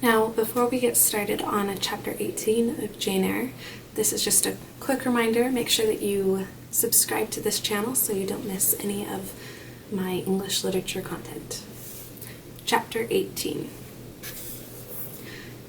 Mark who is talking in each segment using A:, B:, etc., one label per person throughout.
A: Now, before we get started on Chapter 18 of Jane Eyre, this is just a quick reminder. Make sure that you subscribe to this channel so you don't miss any of my English literature content. Chapter 18.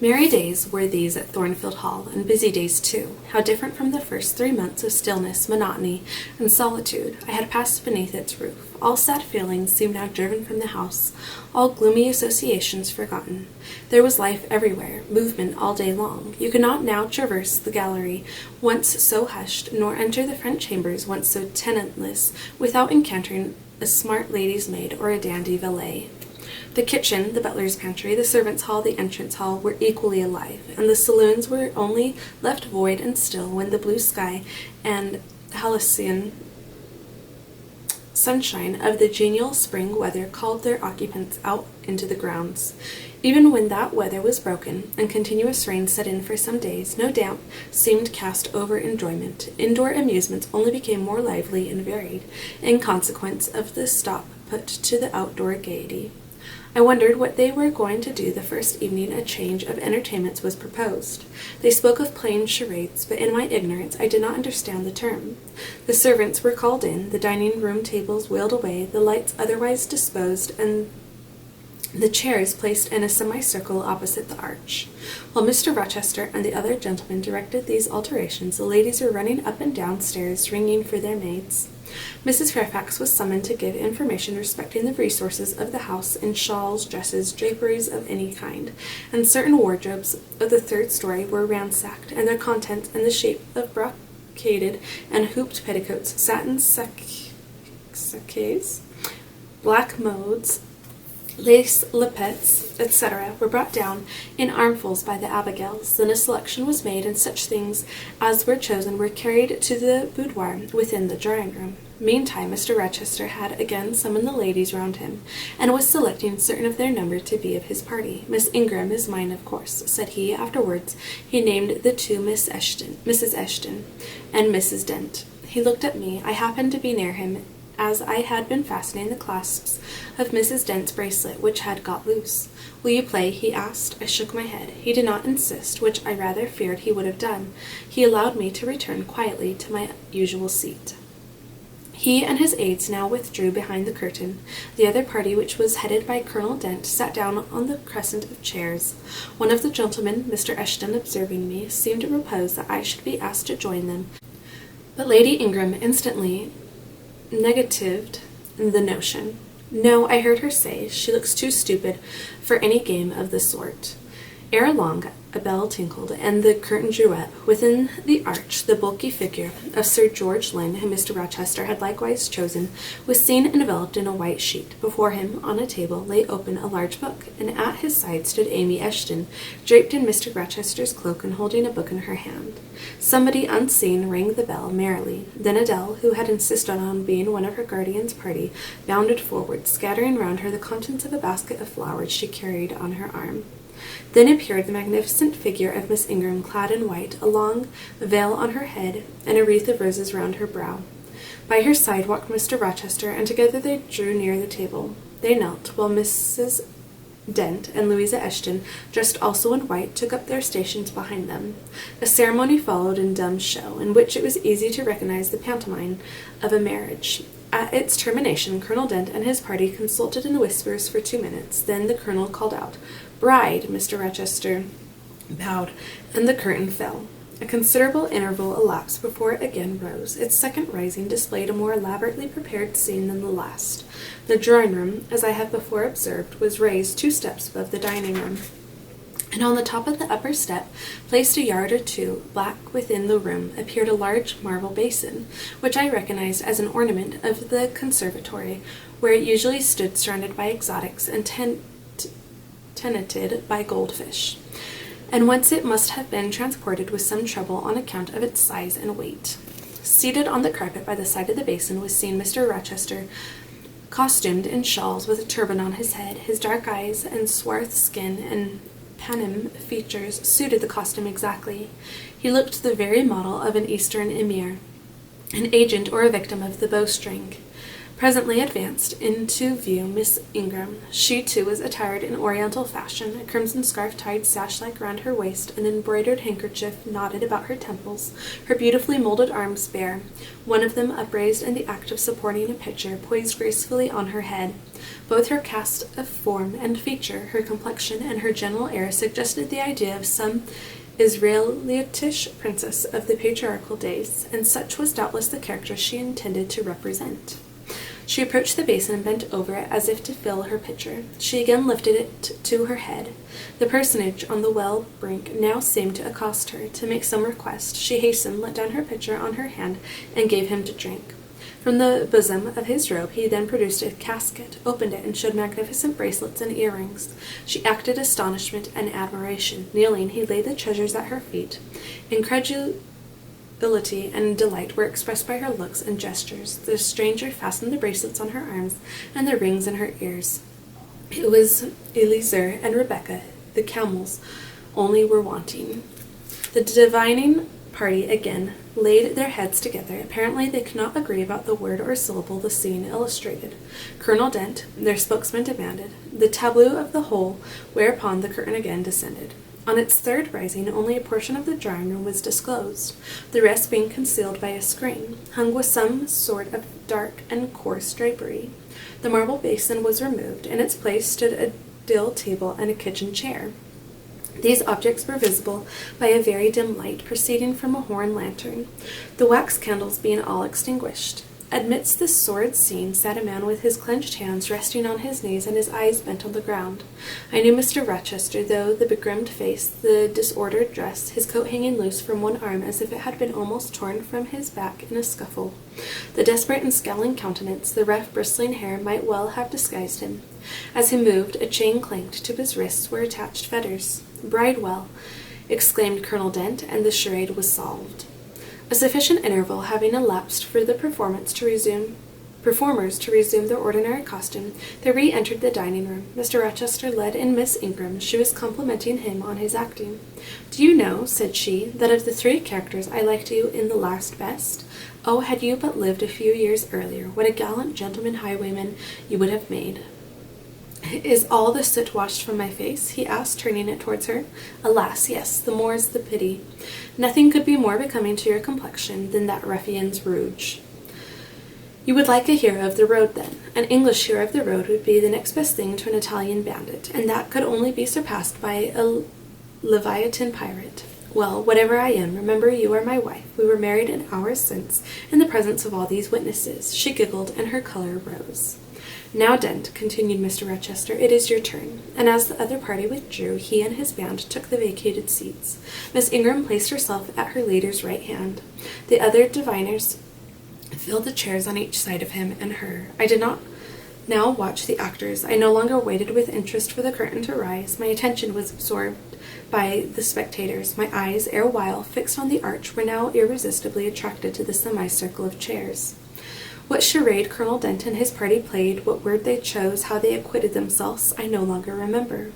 A: Merry days were these at Thornfield Hall, and busy days too. How different from the first 3 months of stillness, monotony, and solitude I had passed beneath its roof. All sad feelings seemed now driven from the house, all gloomy associations forgotten. There was life everywhere, movement all day long. You could not now traverse the gallery, once so hushed, nor enter the front chambers, once so tenantless, without encountering a smart lady's maid or a dandy valet. The kitchen, the butler's pantry, the servants' hall, the entrance hall were equally alive, and the saloons were only left void and still when the blue sky and halcyon sunshine of the genial spring weather called their occupants out into the grounds. Even when that weather was broken, and continuous rain set in for some days, no damp seemed cast over enjoyment. Indoor amusements only became more lively and varied, in consequence of the stop put to the outdoor gaiety. I wondered what they were going to do the first evening a change of entertainments was proposed. They spoke of playing charades, but in my ignorance I did not understand the term. The servants were called in, the dining-room tables wheeled away, the lights otherwise disposed, and the chairs placed in a semicircle opposite the arch. While Mr. Rochester and the other gentlemen directed these alterations, the ladies were running up and down stairs, ringing for their maids. Mrs. Fairfax was summoned to give information respecting the resources of the house in shawls, dresses, draperies of any kind, and certain wardrobes of the third story were ransacked, and their contents in the shape of brocaded and hooped petticoats, satin sacques, black modes, lace lappets, etc., were brought down in armfuls by the Abigails. Then a selection was made, and such things as were chosen were carried to the boudoir within the drawing-room. Meantime, Mr. Rochester had again summoned the ladies round him, and was selecting certain of their number to be of his party. Miss Ingram is mine, of course, said he. Afterwards he named the two Mrs. Eshton, and Mrs. Dent. He looked at me. I happened to be near him, as I had been fastening the clasps of Mrs. Dent's bracelet, which had got loose. "Will you play?" he asked. I shook my head. He did not insist, which I rather feared he would have done. He allowed me to return quietly to my usual seat. He and his aides now withdrew behind the curtain. The other party, which was headed by Colonel Dent, sat down on the crescent of chairs. One of the gentlemen, Mr. Eshton, observing me, seemed to propose that I should be asked to join them, but Lady Ingram instantly negatived the notion. "No," I heard her say, "she looks too stupid for any game of the sort." Ere long a bell tinkled, and the curtain drew up. Within the arch the bulky figure of Sir George Lynn, whom Mr. Rochester had likewise chosen, was seen enveloped in a white sheet. Before him, on a table, lay open a large book, and at his side stood Amy Eshton, draped in Mr. Rochester's cloak and holding a book in her hand. Somebody unseen rang the bell merrily. Then Adele, who had insisted on being one of her guardian's party, bounded forward, scattering round her the contents of a basket of flowers she carried on her arm. Then appeared the magnificent figure of Miss Ingram, clad in white, a long veil on her head, and a wreath of roses round her brow. By her side walked Mr. Rochester, and together they drew near the table. They knelt, while Mrs. Dent and Louisa Eshton, dressed also in white, took up their stations behind them. A ceremony followed in dumb show, in which it was easy to recognize the pantomime of a marriage. At its termination, Colonel Dent and his party consulted in whispers for 2 minutes. Then the colonel called out, "Bride!" Mr. Rochester bowed, and the curtain fell. A considerable interval elapsed before it again rose. Its second rising displayed a more elaborately prepared scene than the last. The drawing-room, as I have before observed, was raised 2 steps above the dining-room, and on the top of the upper step, placed a yard or 2 back within the room, appeared a large marble basin, which I recognized as an ornament of the conservatory, where it usually stood surrounded by exotics and tenanted by goldfish, and whence it must have been transported with some trouble on account of its size and weight. Seated on the carpet by the side of the basin was seen Mr. Rochester, costumed in shawls, with a turban on his head. His dark eyes and swarth skin and panem features suited the costume exactly. He looked the very model of an Eastern emir, an agent or a victim of the bowstring. presently advanced into view Miss Ingram. She, too, was attired in Oriental fashion, a crimson scarf tied sash-like round her waist, an embroidered handkerchief knotted about her temples, her beautifully molded arms bare, one of them upraised in the act of supporting a pitcher, poised gracefully on her head. Both her cast of form and feature, her complexion, and her general air suggested the idea of some Israelitish princess of the patriarchal days, and such was doubtless the character she intended to represent. She approached the basin and bent over it as if to fill her pitcher. She again lifted it to her head. The personage on the well brink now seemed to accost her, to make some request. She hastened, let down her pitcher on her hand, and gave him to drink. From the bosom of his robe he then produced a casket, opened it, and showed magnificent bracelets and earrings. She acted astonishment and admiration. Kneeling, he laid the treasures at her feet. Incredulity and delight were expressed by her looks and gestures. The stranger fastened the bracelets on her arms and the rings in her ears. It was Eliezer and Rebecca, the camels, only were wanting. The divining party again laid their heads together. Apparently they could not agree about the word or syllable the scene illustrated. Colonel Dent, their spokesman, demanded the tableau of the whole, whereupon the curtain again descended. On its third rising, only a portion of the drawing room was disclosed, the rest being concealed by a screen, hung with some sort of dark and coarse drapery. The marble basin was removed. In its place stood a deal table and a kitchen chair. These objects were visible by a very dim light proceeding from a horn lantern, the wax candles being all extinguished. Amidst this sordid scene sat a man with his clenched hands resting on his knees and his eyes bent on the ground. I knew Mr. Rochester, though the begrimed face, the disordered dress, his coat hanging loose from one arm as if it had been almost torn from his back in a scuffle, the desperate and scowling countenance, the rough bristling hair might well have disguised him. As he moved, a chain clanked, to his wrists were attached fetters. "Bridewell!" exclaimed Colonel Dent, and the charade was solved. A sufficient interval having elapsed for the performers to resume their ordinary costume, they re-entered the dining room. Mr. Rochester led in Miss Ingram. She was complimenting him on his acting. "Do you know," said she, "that of the three characters I liked you in the last best? Oh, had you but lived a few years earlier, what a gallant gentleman highwayman you would have made!" "Is all the soot washed from my face?" he asked, turning it towards her. "Alas, yes, the more's the pity. Nothing could be more becoming to your complexion than that ruffian's rouge." "You would like a hero of the road, then? An English hero of the road would be the next best thing to an Italian bandit, and that could only be surpassed by a Leviathan pirate. Well, whatever I am, remember you are my wife. We were married an hour since, in the presence of all these witnesses." She giggled, and her color rose. "Now, Dent," continued Mr. Rochester, "it is your turn." And as the other party withdrew, he and his band took the vacated seats. Miss Ingram placed herself at her leader's right hand. The other diviners filled the chairs on each side of him and her. I did not now watch the actors. I no longer waited with interest for the curtain to rise. My attention was absorbed by the spectators. My eyes, erewhile fixed on the arch, were now irresistibly attracted to the semicircle of chairs. What charade Colonel Dent and his party played, what word they chose, how they acquitted themselves, I no longer remember.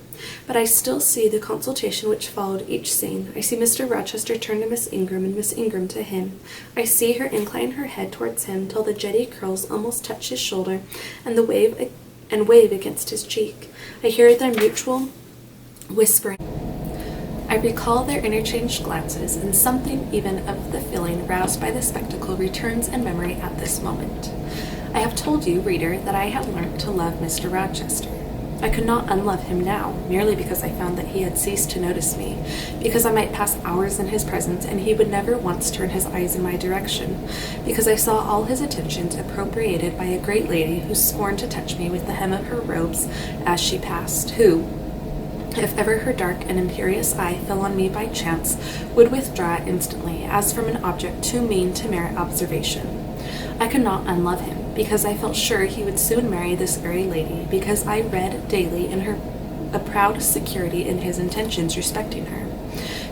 A: But I still see the consultation which followed each scene. I see Mr. Rochester turn to Miss Ingram, and Miss Ingram to him. I see her incline her head towards him till the jetty curls almost touch his shoulder, and wave against his cheek. I hear their mutual whispering. I recall their interchanged glances, and something even of the feeling roused by the spectacle returns in memory at this moment. I have told you, reader, that I had learnt to love Mr. Rochester. I could not unlove him now, merely because I found that he had ceased to notice me, because I might pass hours in his presence and he would never once turn his eyes in my direction, because I saw all his attentions appropriated by a great lady who scorned to touch me with the hem of her robes as she passed, who, if ever her dark and imperious eye fell on me by chance, would withdraw it instantly, as from an object too mean to merit observation. I could not unlove him, because I felt sure he would soon marry this very lady, because I read daily in her a proud security in his intentions respecting her,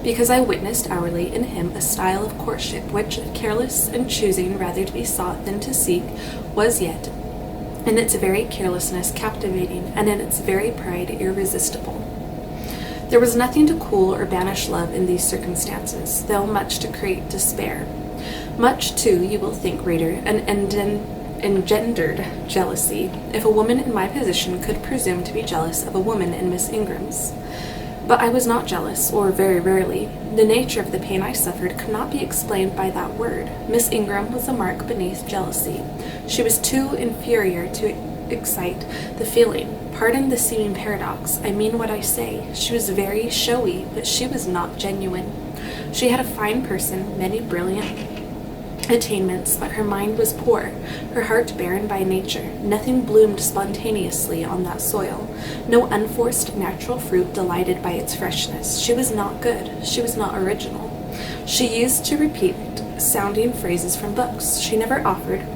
A: because I witnessed hourly in him a style of courtship which, careless and choosing rather to be sought than to seek, was yet, in its very carelessness, captivating, and in its very pride, irresistible. There was nothing to cool or banish love in these circumstances, though much to create despair. Much, too, you will think, reader, and engendered jealousy, if a woman in my position could presume to be jealous of a woman in Miss Ingram's. But I was not jealous, or very rarely. The nature of the pain I suffered could not be explained by that word. Miss Ingram was a mark beneath jealousy. She was too inferior to excite the feeling. Pardon the seeming paradox. I mean what I say. She was very showy, but she was not genuine. She had a fine person, many brilliant attainments, but her mind was poor, her heart barren by nature. Nothing bloomed spontaneously on that soil. No unforced natural fruit delighted by its freshness. She was not good. She was not original. She used to repeat sounding phrases from books. She never offered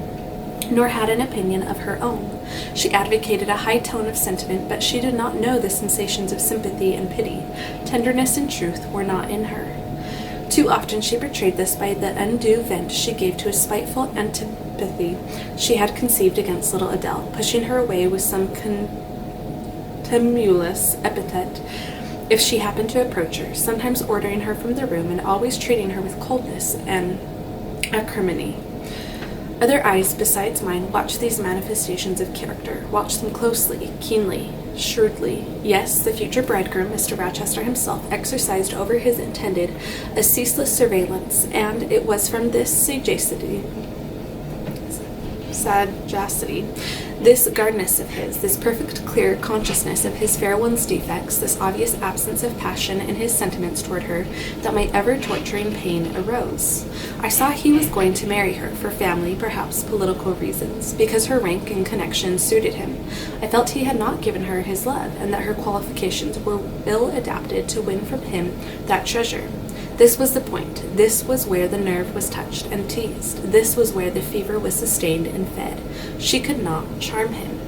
A: nor had an opinion of her own. She advocated a high tone of sentiment, but she did not know the sensations of sympathy and pity. Tenderness and truth were not in her. Too often she betrayed this by the undue vent she gave to a spiteful antipathy she had conceived against little Adele, pushing her away with some contumelious epithet if she happened to approach her, sometimes ordering her from the room and always treating her with coldness and acrimony. Other eyes besides mine watched these manifestations of character, watched them closely, keenly, shrewdly. Yes, the future bridegroom, Mr. Rochester himself, exercised over his intended a ceaseless surveillance, and it was from this sagacity, this guardness of his, this perfect clear consciousness of his fair one's defects, this obvious absence of passion in his sentiments toward her, that my ever-torturing pain arose. I saw he was going to marry her, for family, perhaps political reasons, because her rank and connections suited him. I felt he had not given her his love, and that her qualifications were ill adapted to win from him that treasure. This was the point. This was where the nerve was touched and teased. This was where the fever was sustained and fed. She could not charm him.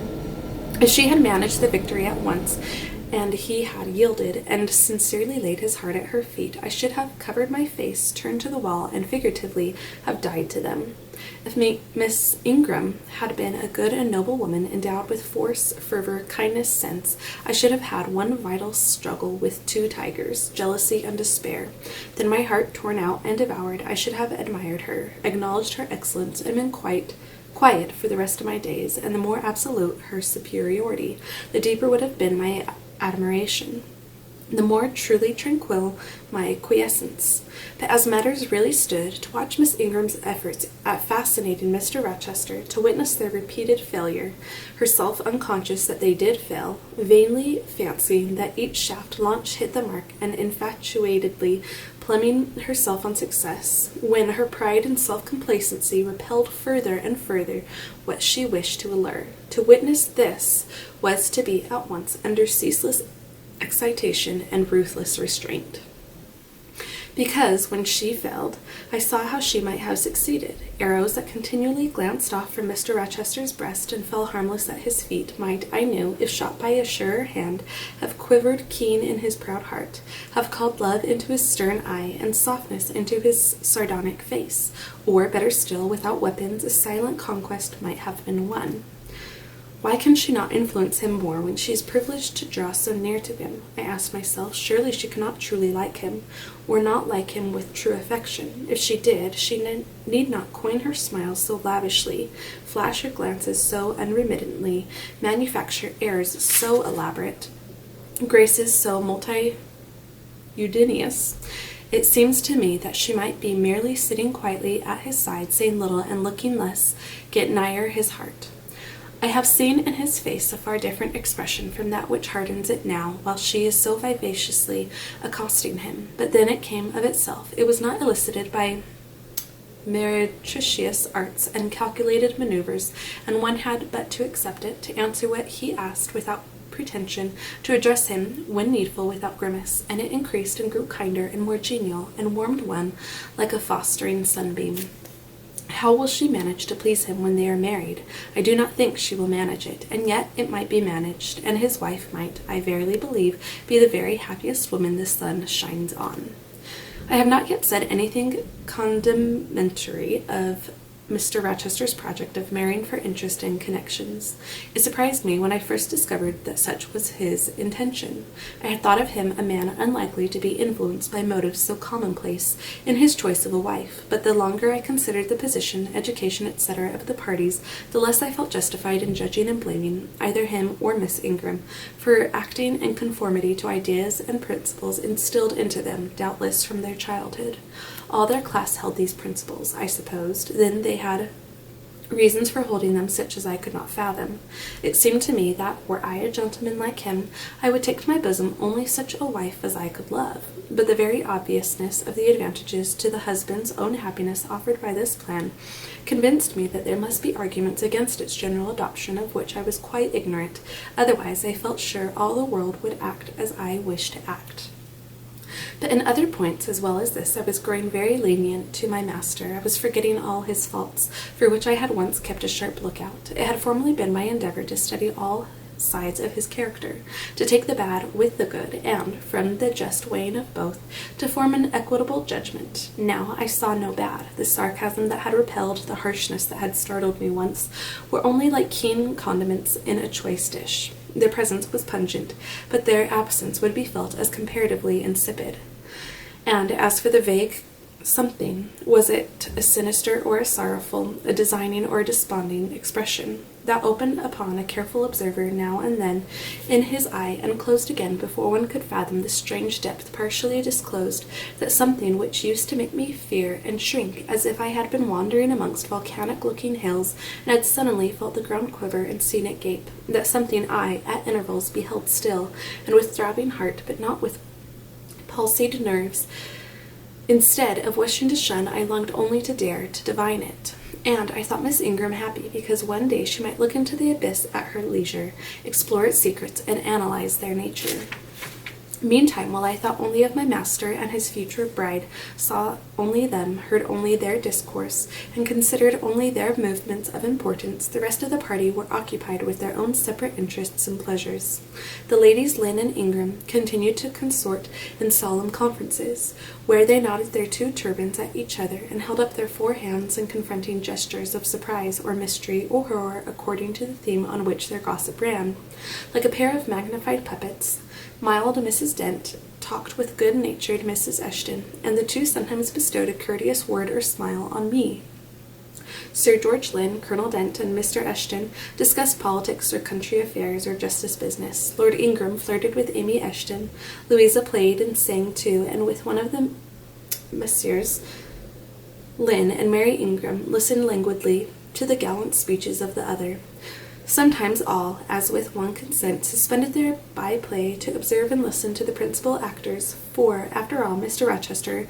A: If she had managed the victory at once, and he had yielded, and sincerely laid his heart at her feet, I should have covered my face, turned to the wall, and figuratively have died to them. If Miss Ingram had been a good and noble woman, endowed with force, fervor, kindness, sense, I should have had one vital struggle with two tigers, jealousy and despair. Then my heart torn out and devoured, I should have admired her, acknowledged her excellence, and been quiet for the rest of my days, and the more absolute her superiority, the deeper would have been my admiration, the more truly tranquil my quiescence. But as matters really stood, to watch Miss Ingram's efforts at fascinating Mr. Rochester, to witness their repeated failure, herself unconscious that they did fail, vainly fancying that each shaft launched hit the mark, and infatuatedly pluming herself on success, when her pride and self-complacency repelled further and further what she wished to allure. To witness this was to be at once under ceaseless excitation and ruthless restraint. Because, when she failed, I saw how she might have succeeded. Arrows that continually glanced off from Mr. Rochester's breast and fell harmless at his feet might, I knew, if shot by a surer hand, have quivered keen in his proud heart, have called love into his stern eye, and softness into his sardonic face, or, better still, without weapons, a silent conquest might have been won. Why can she not influence him more when she is privileged to draw so near to him? I asked myself. Surely she cannot truly like him, or not like him with true affection. If she did, she need not coin her smiles so lavishly, flash her glances so unremittently, manufacture airs so elaborate, graces so multitudinous. It seems to me that she might be merely sitting quietly at his side, saying little and looking less, get nigher his heart. I have seen in his face a far different expression from that which hardens it now, while she is so vivaciously accosting him. But then it came of itself. It was not elicited by meretricious arts and calculated maneuvers, and one had but to accept it, to answer what he asked without pretension, to address him, when needful, without grimace, and it increased and grew kinder and more genial, and warmed one like a fostering sunbeam. How will she manage to please him when they are married? I do not think she will manage it, and yet it might be managed, and his wife might, I verily believe, be the very happiest woman the sun shines on. I have not yet said anything condemnatory of Mr. Rochester's project of marrying for interest and connections. It surprised me when I first discovered that such was his intention. I had thought of him a man unlikely to be influenced by motives so commonplace in his choice of a wife, but the longer I considered the position, education, etc. of the parties, the less I felt justified in judging and blaming either him or Miss Ingram for acting in conformity to ideas and principles instilled into them, doubtless from their childhood. All their class held these principles, I supposed. Then they had reasons for holding them such as I could not fathom. It seemed to me that, were I a gentleman like him, I would take to my bosom only such a wife as I could love. But the very obviousness of the advantages to the husband's own happiness offered by this plan convinced me that there must be arguments against its general adoption of which I was quite ignorant. Otherwise, I felt sure all the world would act as I wished to act. But in other points as well as this, I was growing very lenient to my master. I was forgetting all his faults, for which I had once kept a sharp lookout. It had formerly been my endeavor to study all sides of his character, to take the bad with the good, and, from the just weighing of both, to form an equitable judgment. Now I saw no bad. The sarcasm that had repelled, the harshness that had startled me once, were only like keen condiments in a choice dish. Their presence was pungent, but their absence would be felt as comparatively insipid. And as for the vague something, was it a sinister or a sorrowful, a designing or a desponding expression, that opened upon a careful observer now and then in his eye, and closed again before one could fathom the strange depth partially disclosed, that something which used to make me fear and shrink as if I had been wandering amongst volcanic-looking hills and had suddenly felt the ground quiver and seen it gape, that something I, at intervals, beheld still, and with throbbing heart, but not with palsied nerves. Instead of wishing to shun, I longed only to dare to divine it. And I thought Miss Ingram happy, because one day she might look into the abyss at her leisure, explore its secrets, and analyze their nature. Meantime, while I thought only of my master and his future bride, saw only them, heard only their discourse, and considered only their movements of importance, the rest of the party were occupied with their own separate interests and pleasures. The ladies Lynn and Ingram continued to consort in solemn conferences, where they nodded their two turbans at each other, and held up their four hands in confronting gestures of surprise or mystery or horror according to the theme on which their gossip ran. Like a pair of magnified puppets, mild Mrs. Dent talked with good-natured Mrs. Eshton, and the two sometimes bestowed a courteous word or smile on me. Sir George Lynn, Colonel Dent, and Mr. Eshton discussed politics or country affairs or justice business. Lord Ingram flirted with Amy Eshton. Louisa played and sang too, and with one of the Messrs. Lynn and Mary Ingram listened languidly to the gallant speeches of the other. Sometimes all, as with one consent, suspended their by-play to observe and listen to the principal actors, for, after all, Mr. Rochester,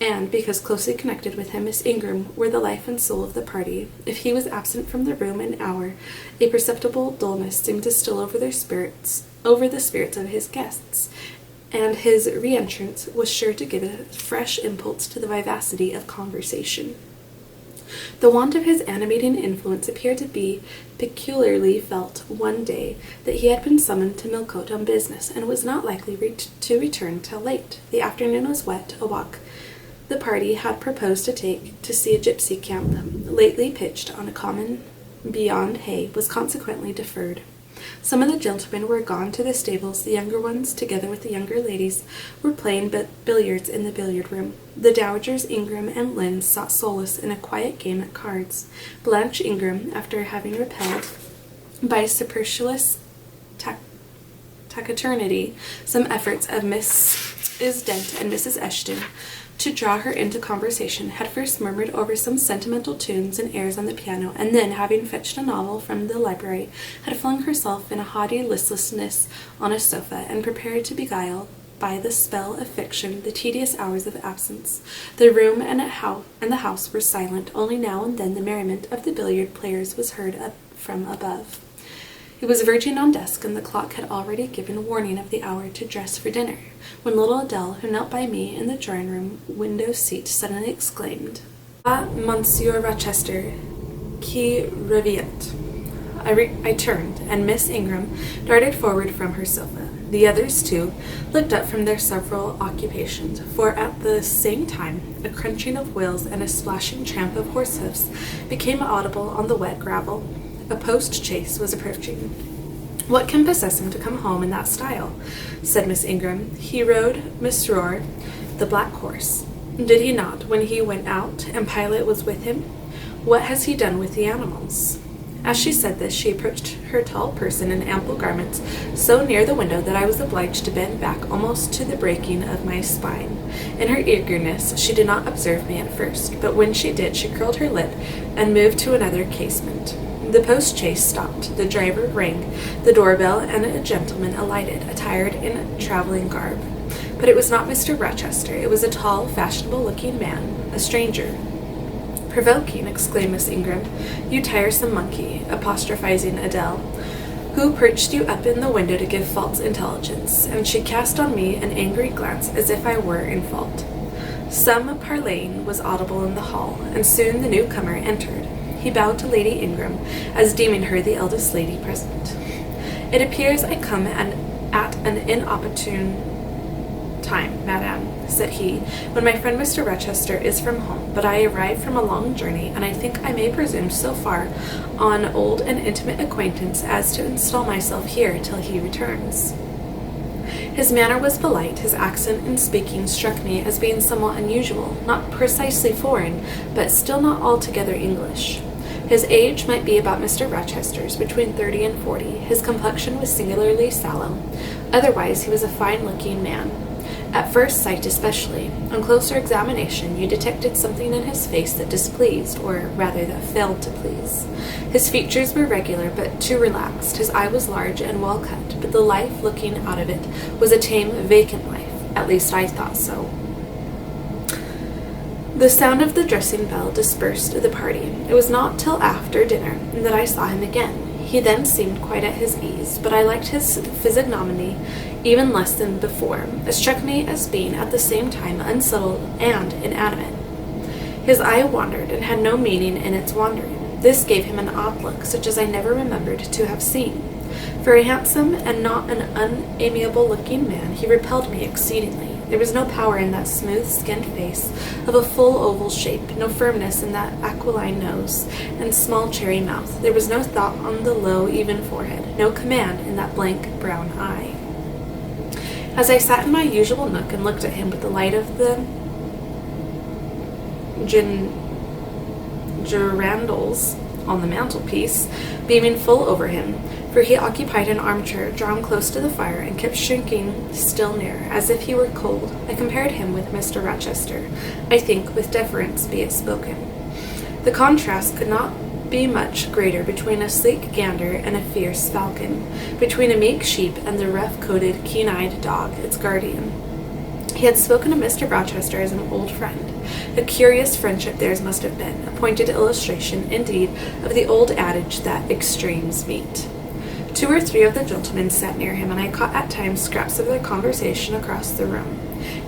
A: and, because closely connected with him, Miss Ingram, were the life and soul of the party. If he was absent from the room an hour, a perceptible dullness seemed to steal over the spirits of his guests, and his re-entrance was sure to give a fresh impulse to the vivacity of conversation. The want of his animating influence appeared to be peculiarly felt one day that he had been summoned to Millcote on business, and was not likely to return till late. The afternoon was wet. A walk the party had proposed to take to see a gypsy camp, lately pitched on a common beyond hay, was consequently deferred. Some of the gentlemen were gone to the stables. The younger ones, together with the younger ladies, were playing billiards in the billiard-room. The dowagers Ingram and Lynn sought solace in a quiet game at cards. Blanche Ingram, after having repelled by supercilious taciturnity some efforts of Mrs. Dent and Mrs. Eshton to draw her into conversation, had first murmured over some sentimental tunes and airs on the piano, and then, having fetched a novel from the library, had flung herself in a haughty listlessness on a sofa, and prepared to beguile by the spell of fiction the tedious hours of absence. The room and the house were silent. Only now and then the merriment of the billiard players was heard from above. It was verging on dusk, and the clock had already given warning of the hour to dress for dinner, when little Adele, who knelt by me in the drawing-room window-seat, suddenly exclaimed, "Ah, Monsieur Rochester, qui revient!" I turned, and Miss Ingram darted forward from her sofa. The others, too, looked up from their several occupations, for at the same time a crunching of wheels and a splashing tramp of horse hoofs became audible on the wet gravel. A post-chaise was approaching. "What can possess him to come home in that style?" said Miss Ingram. "He rode Mesrour, the black horse. Did he not, when he went out, and Pilate was with him? What has he done with the animals?" As she said this, she approached her tall person in ample garments so near the window that I was obliged to bend back almost to the breaking of my spine. In her eagerness, she did not observe me at first, but when she did, she curled her lip and moved to another casement. The post-chaise stopped, the driver rang the doorbell, and a gentleman alighted, attired in travelling garb. But it was not Mr. Rochester. It was a tall, fashionable-looking man, a stranger. "Provoking!" exclaimed Miss Ingram. "You tiresome monkey," apostrophizing Adele, "who perched you up in the window to give false intelligence?" And she cast on me an angry glance as if I were in fault. Some parleying was audible in the hall, and soon the newcomer entered. He bowed to Lady Ingram, as deeming her the eldest lady present. "It appears I come at an inopportune time, madam," said he, "when my friend Mr. Rochester is from home, but I arrive from a long journey, and I think I may presume so far on old and intimate acquaintance as to install myself here till he returns." His manner was polite. His accent in speaking struck me as being somewhat unusual, not precisely foreign, but still not altogether English. His age might be about Mr. Rochester's, between 30 and 40. His complexion was singularly sallow. Otherwise, he was a fine-looking man. At first sight especially. On closer examination, you detected something in his face that displeased, or rather that failed to please. His features were regular, but too relaxed. His eye was large and well cut, but the life looking out of it was a tame, vacant life. At least I thought so. The sound of the dressing bell dispersed the party. It was not till after dinner that I saw him again. He then seemed quite at his ease, but I liked his physiognomy even less than before. It struck me as being at the same time unsettled and inanimate. His eye wandered, and had no meaning in its wandering. This gave him an odd look, such as I never remembered to have seen. For a handsome and not an unamiable-looking man, he repelled me exceedingly. There was no power in that smooth-skinned face of a full oval shape, no firmness in that aquiline nose and small cherry mouth. There was no thought on the low, even forehead, no command in that blank brown eye. As I sat in my usual nook and looked at him with the light of the girandels on the mantelpiece beaming full over him, for he occupied an armchair drawn close to the fire and kept shrinking still nearer, as if he were cold, I compared him with Mr. Rochester, I think, with deference be it spoken. The contrast could not be much greater between a sleek gander and a fierce falcon, between a meek sheep and the rough-coated, keen-eyed dog, its guardian. He had spoken of Mr. Rochester as an old friend. A curious friendship theirs must have been, a pointed illustration, indeed, of the old adage that extremes meet. 2 or 3 of the gentlemen sat near him, and I caught at times scraps of their conversation across the room.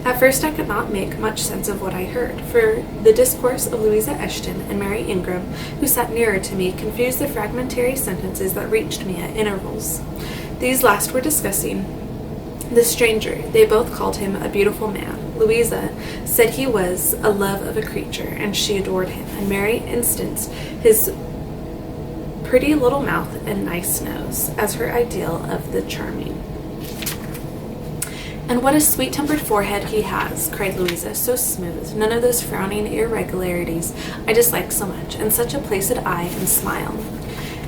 A: At first I could not make much sense of what I heard, for the discourse of Louisa Eshton and Mary Ingram, who sat nearer to me, confused the fragmentary sentences that reached me at intervals. These last were discussing the stranger. They both called him a beautiful man. Louisa said he was a love of a creature, and she adored him, and Mary instanced his pretty little mouth and nice nose as her ideal of the charming. "And what a sweet-tempered forehead he has," cried Louisa, "so smooth, none of those frowning irregularities I dislike so much, and such a placid eye and smile."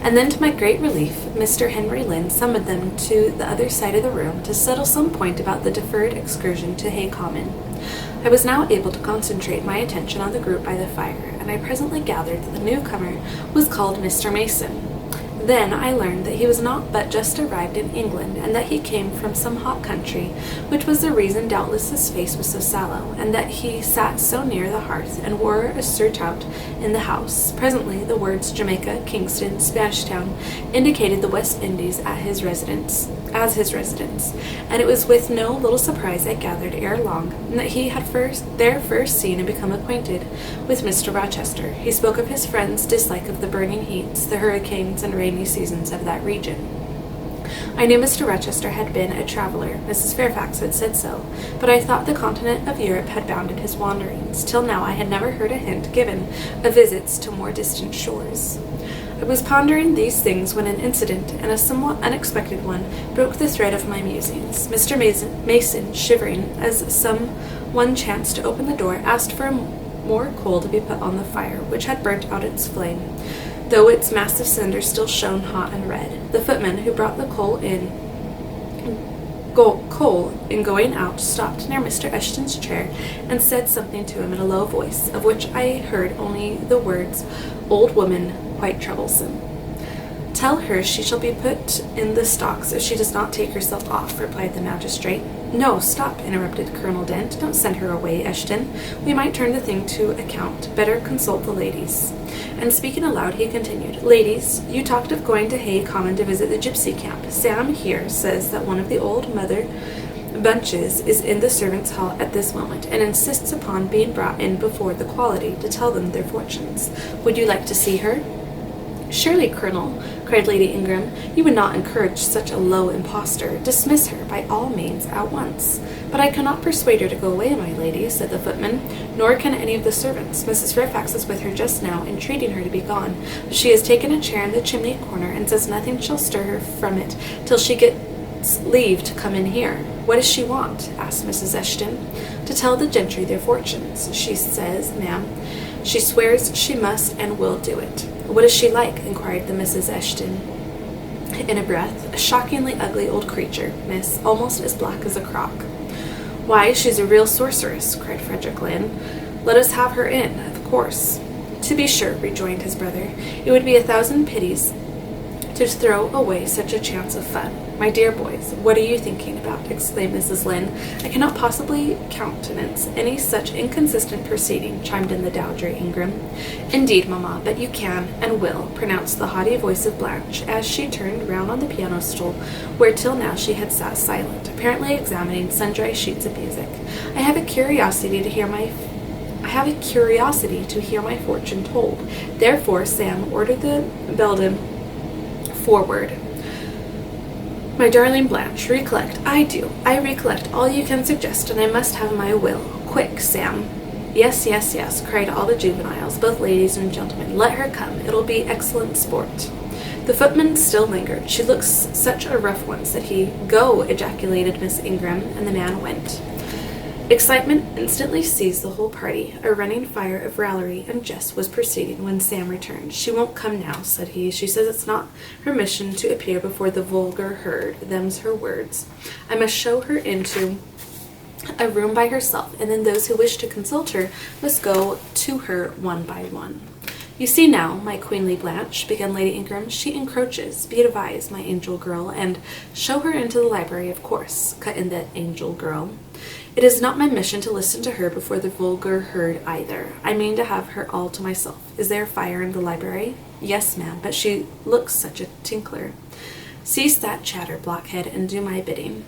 A: And then, to my great relief, Mr. Henry Lynn summoned them to the other side of the room to settle some point about the deferred excursion to Hay Common. I was now able to concentrate my attention on the group by the fire, and I presently gathered that the newcomer was called Mr. Mason. Then I learned that he was not but just arrived in England, and that he came from some hot country, which was the reason doubtless his face was so sallow, and that he sat so near the hearth, and wore a surtout in the house. Presently the words Jamaica, Kingston, Spanish Town indicated the West Indies as his residence, and it was with no little surprise I gathered ere long that he had first seen and become acquainted with Mr. Rochester. He spoke of his friend's dislike of the burning heats, the hurricanes and rainy rainy seasons of that region. I knew Mr. Rochester had been a traveler, Mrs. Fairfax had said so, but I thought the continent of Europe had bounded his wanderings. Till now I had never heard a hint given of visits to more distant shores. I was pondering these things when an incident, and a somewhat unexpected one, broke the thread of my musings. Mr. Mason, shivering as one chanced to open the door, asked for more coal to be put on the fire, which had burnt out its flame, though its massive cinder still shone hot and red. The footman who brought the coal in going out stopped near Mr. Eshton's chair and said something to him in a low voice, of which I heard only the words, "Old woman, quite troublesome." "Tell her she shall be put in the stocks if she does not take herself off," replied the magistrate. "No, stop," interrupted Colonel Dent. "Don't send her away, Eshton. We might turn the thing to account. Better consult the ladies." And speaking aloud, he continued, "Ladies, you talked of going to Hay Common to visit the gypsy camp. Sam here says that one of the old Mother Bunches is in the servants' hall at this moment, and insists upon being brought in before the quality to tell them their fortunes. Would you like to see her?" "Surely, Colonel," cried Lady Ingram, "you would not encourage such a low impostor. Dismiss her, by all means, at once." "But I cannot persuade her to go away, my lady," said the footman, "nor can any of the servants. Mrs. Fairfax is with her just now, entreating her to be gone. But she has taken a chair in the chimney corner, and says nothing shall stir her from it till she gets leave to come in here." "What does she want?" asked Mrs. Eshton. "To tell the gentry their fortunes, she says, ma'am. She swears she must and will do it." "What is she like?" inquired the Mrs. Eshton in a breath. "A shockingly ugly old creature, miss, almost as black as a crock." "Why, she's a real sorceress," cried Frederick Lynn. "Let us have her in, of course." "To be sure," rejoined his brother. "It would be 1,000 pities to throw away such a chance of fun." "My dear boys, what are you thinking about?" exclaimed Mrs. Lynn. "I cannot possibly countenance any such inconsistent proceeding," chimed in the Dowager Ingram. "Indeed, mamma, but you can and will," pronounced the haughty voice of Blanche, as she turned round on the piano stool, where till now she had sat silent, apparently examining sundry sheets of music. I have a curiosity to hear my fortune told. Therefore, Sam, order the beldam forward." "My darling Blanche, recollect." "I do. I recollect all you can suggest, and I must have my will. Quick, Sam." "Yes, yes, yes," cried all the juveniles, both ladies and gentlemen. "Let her come. It'll be excellent sport." The footman still lingered. "She looks such a rough one," said he. "Go," ejaculated Miss Ingram, and the man went. Excitement instantly seized the whole party. A running fire of raillery and jest was proceeding when Sam returned. "She won't come now," said he. "She says it's not her mission to appear before the vulgar herd. Them's her words. I must show her into a room by herself, and then those who wish to consult her must go to her one by one." "You see now, my queenly Blanche," began Lady Ingram, "she encroaches. Be advised, my angel girl, and show her into the library, of course," cut in the angel girl. "It is not my mission to listen to her before the vulgar herd either. I mean to have her all to myself. Is there a fire in the library?" "Yes, ma'am, but she looks such a tinkler." "Cease that chatter, blockhead, and do my bidding."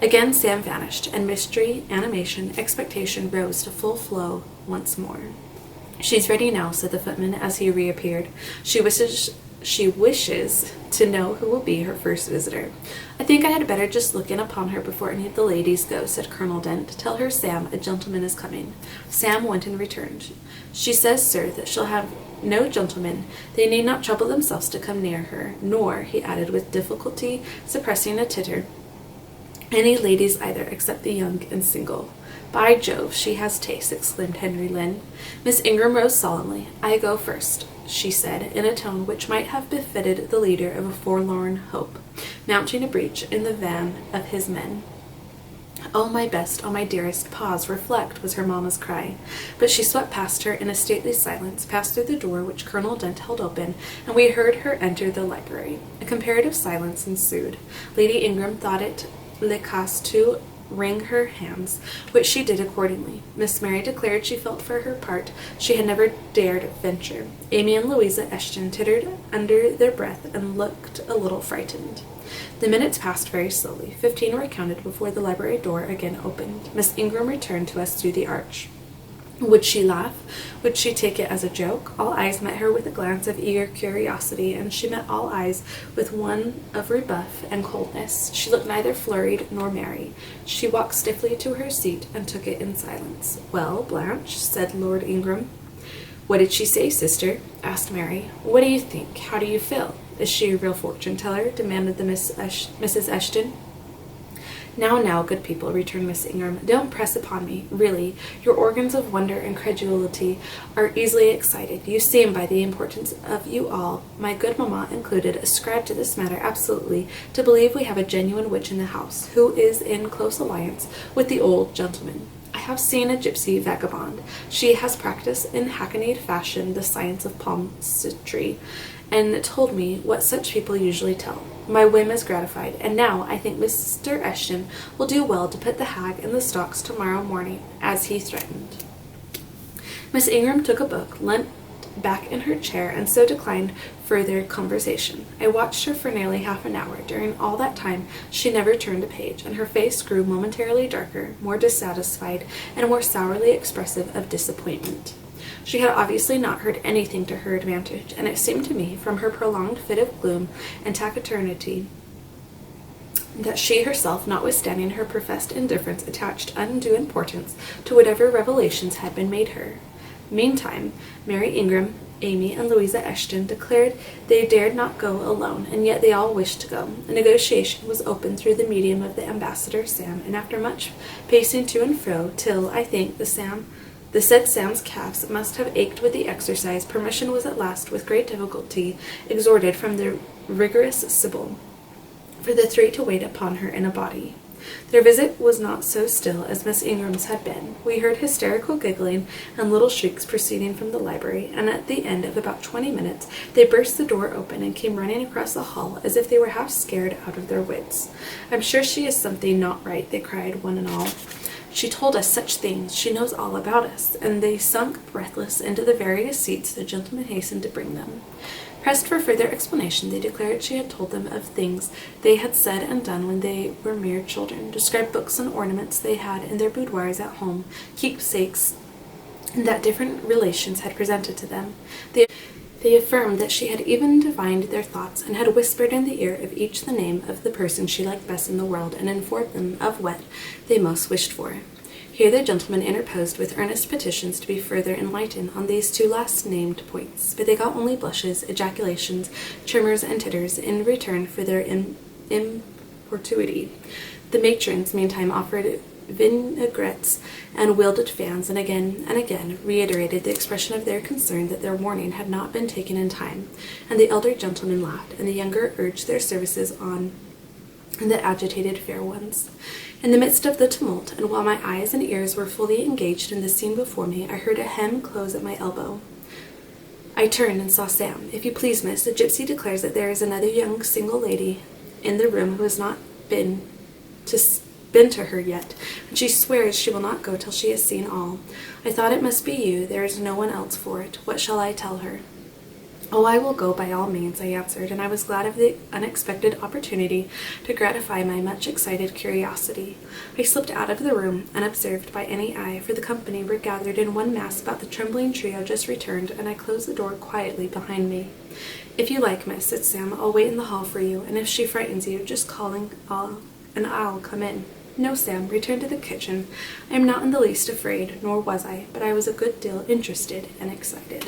A: Again Sam vanished, and mystery, animation, expectation rose to full flow once more. "She's ready now," said the footman as he reappeared. She wishes to know who will be her first visitor." "I think I had better just look in upon her before any of the ladies go," said Colonel Dent. "Tell her, Sam, a gentleman is coming." Sam went and returned. "She says, sir, that she'll have no gentlemen. They need not trouble themselves to come near her, nor," he added with difficulty, suppressing a titter, "any ladies either, except the young and single." "By Jove, she has taste," exclaimed Henry Lynn. Miss Ingram rose solemnly. "I go first," she said, in a tone which might have befitted the leader of a forlorn hope, mounting a breach in the van of his men. "Oh, my best, oh, my dearest, pause, reflect," was her mamma's cry. But she swept past her in a stately silence, passed through the door which Colonel Dent held open, and we heard her enter the library. A comparative silence ensued. Lady Ingram thought it le cas to wring her hands, which she did accordingly. Miss Mary declared she felt for her part she had never dared venture. Amy and Louisa Eshton tittered under their breath and looked a little frightened. The minutes passed very slowly. 15 were counted before the library door again opened. Miss Ingram returned to us through the arch. Would she laugh? Would she take it as a joke? All eyes met her with a glance of eager curiosity, and she met all eyes with one of rebuff and coldness. She looked neither flurried nor merry. She walked stiffly to her seat and took it in silence. "Well, Blanche," said Lord Ingram. "What did she say, sister?" asked Mary. "What do you think? How do you feel? Is she a real fortune-teller?" demanded the Mrs. Eshton. Now, good people," returned Miss Ingram, "don't press upon me. Really, your organs of wonder and credulity are easily excited. You seem, by the importance of you all, my good mamma included, ascribed to this matter absolutely, to believe we have a genuine witch in the house, who is in close alliance with the old gentleman. I have seen a gypsy vagabond. She has practiced in hackneyed fashion the science of palmistry, and told me what such people usually tell. My whim is gratified, and now I think Mr. Eshton will do well to put the hag in the stocks tomorrow morning, as he threatened." Miss Ingram took a book, leant back in her chair, and so declined further conversation. I watched her for nearly half an hour. During all that time she never turned a page, and her face grew momentarily darker, more dissatisfied, and more sourly expressive of disappointment. She had obviously not heard anything to her advantage, and it seemed to me, from her prolonged fit of gloom and taciturnity, that she herself, notwithstanding her professed indifference, attached undue importance to whatever revelations had been made her. Meantime, Mary Ingram, Amy, and Louisa Eshton declared they dared not go alone, and yet they all wished to go. A negotiation was opened through the medium of the ambassador Sam, and after much pacing to and fro, till, I think, the said Sam's calves must have ached with the exercise, permission was at last, with great difficulty, extorted from the rigorous Sibyl, for the three to wait upon her in a body. Their visit was not so still as Miss Ingram's had been. We heard hysterical giggling and little shrieks proceeding from the library, and at the end of about 20 minutes they burst the door open and came running across the hall as if they were half scared out of their wits. "I'm sure she is something not right," they cried, one and all. "She told us such things. She knows all about us." And they sunk breathless into the various seats the gentleman hastened to bring them. Pressed for further explanation, they declared she had told them of things they had said and done when they were mere children, described books and ornaments they had in their boudoirs at home, keepsakes that different relations had presented to them. They affirmed that she had even divined their thoughts, and had whispered in the ear of each the name of the person she liked best in the world, and informed them of what they most wished for. Here the gentleman interposed with earnest petitions to be further enlightened on these two last-named points, but they got only blushes, ejaculations, tremors, and titters in return for their importunity. The matrons, meantime, offered vinaigrettes and wielded fans, and again reiterated the expression of their concern that their warning had not been taken in time, and the elder gentlemen laughed, and the younger urged their services on the agitated fair ones. In the midst of the tumult, and while my eyes and ears were fully engaged in the scene before me, I heard a hem close at my elbow. I turned and saw Sam. "If you please, miss, the gypsy declares that there is another young single lady in the room who has not been to her yet, and she swears she will not go till she has seen all. I thought it must be you. There is no one else for it. What shall I tell her?" "Oh, I will go by all means," I answered, and I was glad of the unexpected opportunity to gratify my much excited curiosity. I slipped out of the room, unobserved by any eye, for the company were gathered in one mass about the trembling trio just returned, and I closed the door quietly behind me. "If you like, miss," said Sam, "I'll wait in the hall for you, and if she frightens you, just calling and I'll come in." "No, Sam, return to the kitchen. I am not in the least afraid, nor was I, but I was a good deal interested and excited."